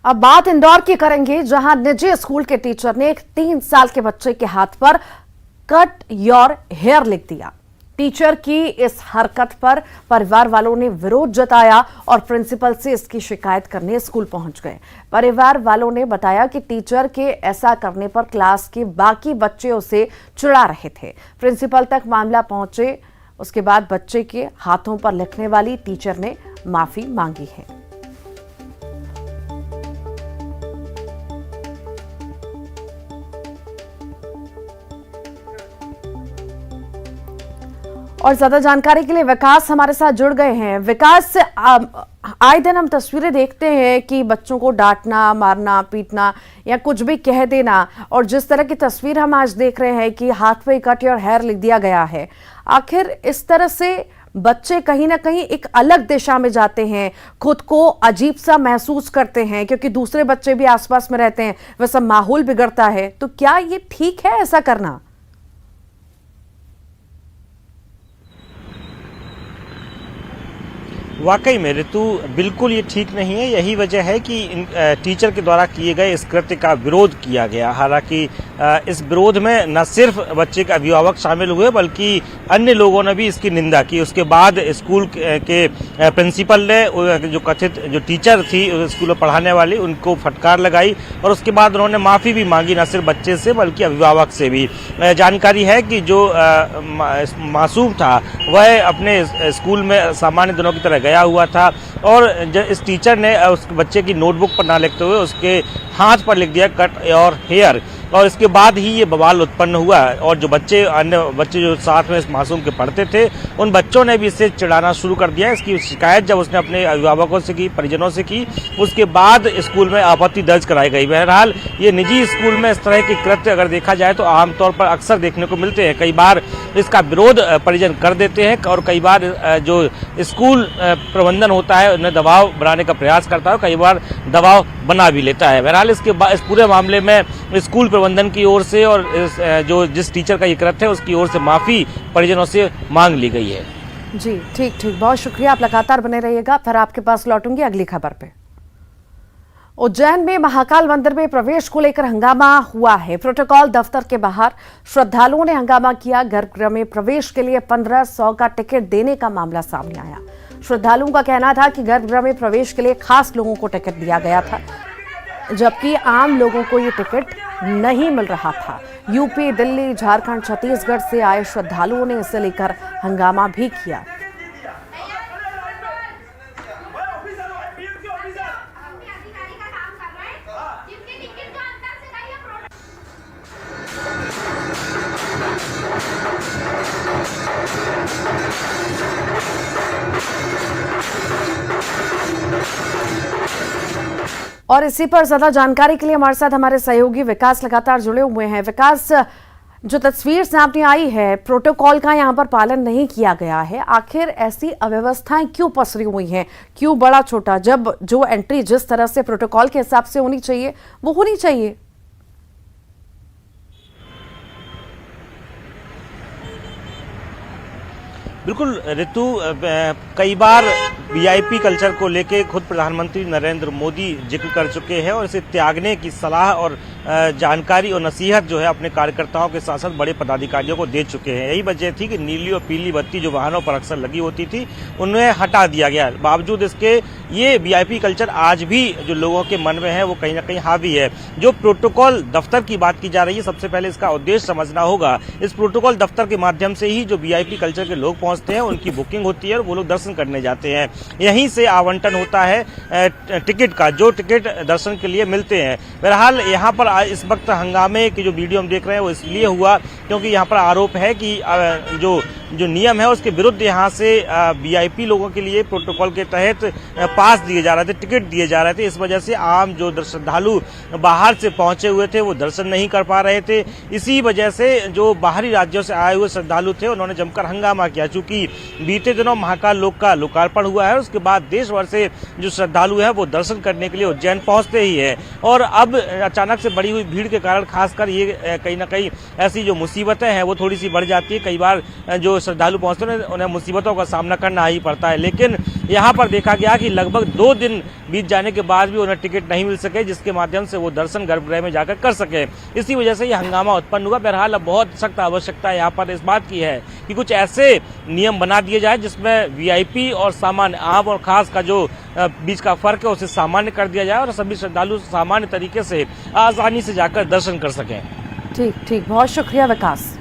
अब बात इंदौर की करेंगे, जहां निजी स्कूल के टीचर ने एक 3 साल के बच्चे के हाथ पर कट योर हेयर लिख दिया। टीचर की इस हरकत पर परिवार वालों ने विरोध जताया और प्रिंसिपल से इसकी शिकायत करने स्कूल पहुंच गए। परिवार वालों ने बताया कि टीचर के ऐसा करने पर क्लास के बाकी बच्चे उसे चिढ़ा रहे थे। प्रिंसिपल तक मामला पहुंचे, उसके बाद बच्चे के हाथों पर लिखने वाली टीचर ने माफी मांगी है। और ज्यादा जानकारी के लिए विकास हमारे साथ जुड़ गए हैं। विकास, आए दिन हम तस्वीरें देखते हैं कि बच्चों को डांटना, मारना, पीटना या कुछ भी कह देना, और जिस तरह की तस्वीर हम आज देख रहे हैं कि हाथ पे कट योर हेयर लिख दिया गया है। आखिर इस तरह से बच्चे कहीं ना कहीं एक अलग दिशा में जाते हैं, खुद को अजीब सा महसूस करते हैं क्योंकि दूसरे बच्चे भी आसपास में रहते हैं, वैसा माहौल बिगड़ता है। तो क्या ये ठीक है ऐसा करना? वाकई में ऋतु, बिल्कुल ये ठीक नहीं है। यही वजह है कि टीचर के द्वारा किए गए इस कृत्य का विरोध किया गया। हालांकि इस विरोध में न सिर्फ बच्चे के अभिभावक शामिल हुए बल्कि अन्य लोगों ने भी इसकी निंदा की। उसके बाद स्कूल के प्रिंसिपल ने जो कथित जो टीचर थी स्कूल में पढ़ाने वाली, उनको फटकार लगाई और उसके बाद उन्होंने माफ़ी भी मांगी, न सिर्फ बच्चे से बल्कि अभिभावक से भी। जानकारी है कि जो मासूम था वह अपने स्कूल में सामान्य दिनों की तरह गया हुआ था और इस टीचर ने उस बच्चे की नोटबुक पर ना लिखते हुए उसके हाथ पर लिख दिया कट योर हेयर, और इसके बाद ही ये बवाल उत्पन्न हुआ। और जो अन्य बच्चे जो साथ में इस मासूम के पढ़ते थे, उन बच्चों ने भी इससे चिढ़ाना शुरू कर दिया। इसकी शिकायत जब उसने अपने अभिभावकों से की, परिजनों से की, उसके बाद स्कूल में आपत्ति दर्ज कराई गई। बहरहाल ये निजी स्कूल में इस तरह के कृत्य अगर देखा जाए तो आमतौर पर अक्सर देखने को मिलते हैं। कई बार इसका विरोध परिजन कर देते हैं और कई बार जो स्कूल प्रबंधन होता है उन्हें दबाव बनाने का प्रयास करता है, कई बार दबाव बना भी लेता है। बहरहाल इस पूरे मामले में स्कूल प्रबंधन की ओर से और जिस टीचर का ये कृत्य है उसकी ओर से माफी परिजनों से मांग ली गई है। जी ठीक, बहुत शुक्रिया। आप लगातार बने रहिएगा, फिर आपके पास लौटूंगी अगली खबर पे। उज्जैन में महाकाल मंदिर में प्रवेश को लेकर हंगामा हुआ है। प्रोटोकॉल दफ्तर के बाहर श्रद्धालुओं ने हंगामा किया। गर्भगृह में प्रवेश के लिए 1500 का टिकट देने का मामला सामने आया। श्रद्धालुओं का कहना था कि गर्भगृह में प्रवेश के लिए खास लोगों को टिकट दिया गया था, जबकि आम लोगों को ये टिकट नहीं मिल रहा था। यूपी, दिल्ली, झारखंड, छत्तीसगढ़ से आए श्रद्धालुओं ने इसे लेकर हंगामा भी किया। और इसी पर ज्यादा जानकारी के लिए हमारे साथ हमारे सहयोगी विकास लगातार जुड़े हुए हैं। विकास, जो तस्वीर सामने आई है, प्रोटोकॉल का यहां पर पालन नहीं किया गया है। आखिर ऐसी अव्यवस्थाएं क्यों पसरी हुई हैं? क्यों बड़ा छोटा, जब जो एंट्री जिस तरह से प्रोटोकॉल के हिसाब से होनी चाहिए वो होनी चाहिए। बिल्कुल ऋतु, कई बार वीआईपी कल्चर को लेके खुद प्रधानमंत्री नरेंद्र मोदी जिक्र कर चुके हैं और इसे त्यागने की सलाह और जानकारी और नसीहत जो है अपने कार्यकर्ताओं के साथ साथ बड़े पदाधिकारियों को दे चुके हैं। यही वजह थी कि नीली और पीली बत्ती जो वाहनों पर अक्सर लगी होती थी उन्हें हटा दिया गया। बावजूद इसके ये वीआईपी कल्चर आज भी जो लोगों के मन में है वो कहीं ना कहीं हावी है। जो प्रोटोकॉल दफ्तर की बात की जा रही है, सबसे पहले इसका उद्देश्य समझना होगा। इस प्रोटोकॉल दफ्तर के माध्यम से ही जो वीआईपी कल्चर के लोग पहुंचते हैं उनकी बुकिंग होती है और वो लोग दर्शन करने जाते हैं। यहीं से आवंटन होता है टिकट का, जो टिकट दर्शन के लिए मिलते हैं। बहरहाल यहाँ पर इस वक्त हंगामे की जो वीडियो हम देख रहे हैं वो इसलिए हुआ क्योंकि यहाँ पर आरोप है कि जो नियम है उसके विरुद्ध यहाँ से वीआईपी लोगों के लिए प्रोटोकॉल के तहत पास दिए जा रहे थे, टिकट दिए जा रहे थे। इस वजह से आम जो श्रद्धालु बाहर से पहुंचे हुए थे वो दर्शन नहीं कर पा रहे थे। इसी वजह से जो बाहरी राज्यों से आए हुए श्रद्धालु थे उन्होंने जमकर हंगामा किया। चूंकि बीते दिनों महाकाल लोक का लोकार्पण हुआ है, उसके बाद देश भर से जो श्रद्धालु है वो दर्शन करने के लिए उज्जैन पहुंचते ही है, और अब अचानक से बढ़ी हुई भीड़ के कारण खासकर ये कहीं ना कहीं ऐसी जो मुसीबतें हैं वो थोड़ी सी बढ़ जाती है। कई बार जो जो श्रद्धालु पहुंचते हैं उन्हें मुसीबतों का सामना करना ही पड़ता है। लेकिन यहाँ पर देखा गया कि लगभग 2 दिन बीत जाने के बाद भी उन्हें टिकट नहीं मिल सके, जिसके माध्यम से वो दर्शन गर्भगृह में जाकर कर सके। इसी वजह से ये हंगामा उत्पन्न हुआ। बहरहाल अब बहुत सख्त आवश्यकता यहाँ पर इस बात की है कि कुछ ऐसे नियम बना दिए जाए जिसमें वीआईपी और सामान्य, आम और खास का जो बीच का फर्क है उसे सामान्य कर दिया जाए और सभी श्रद्धालु सामान्य तरीके से आसानी से जाकर दर्शन कर सकें। ठीक, बहुत शुक्रिया विकास।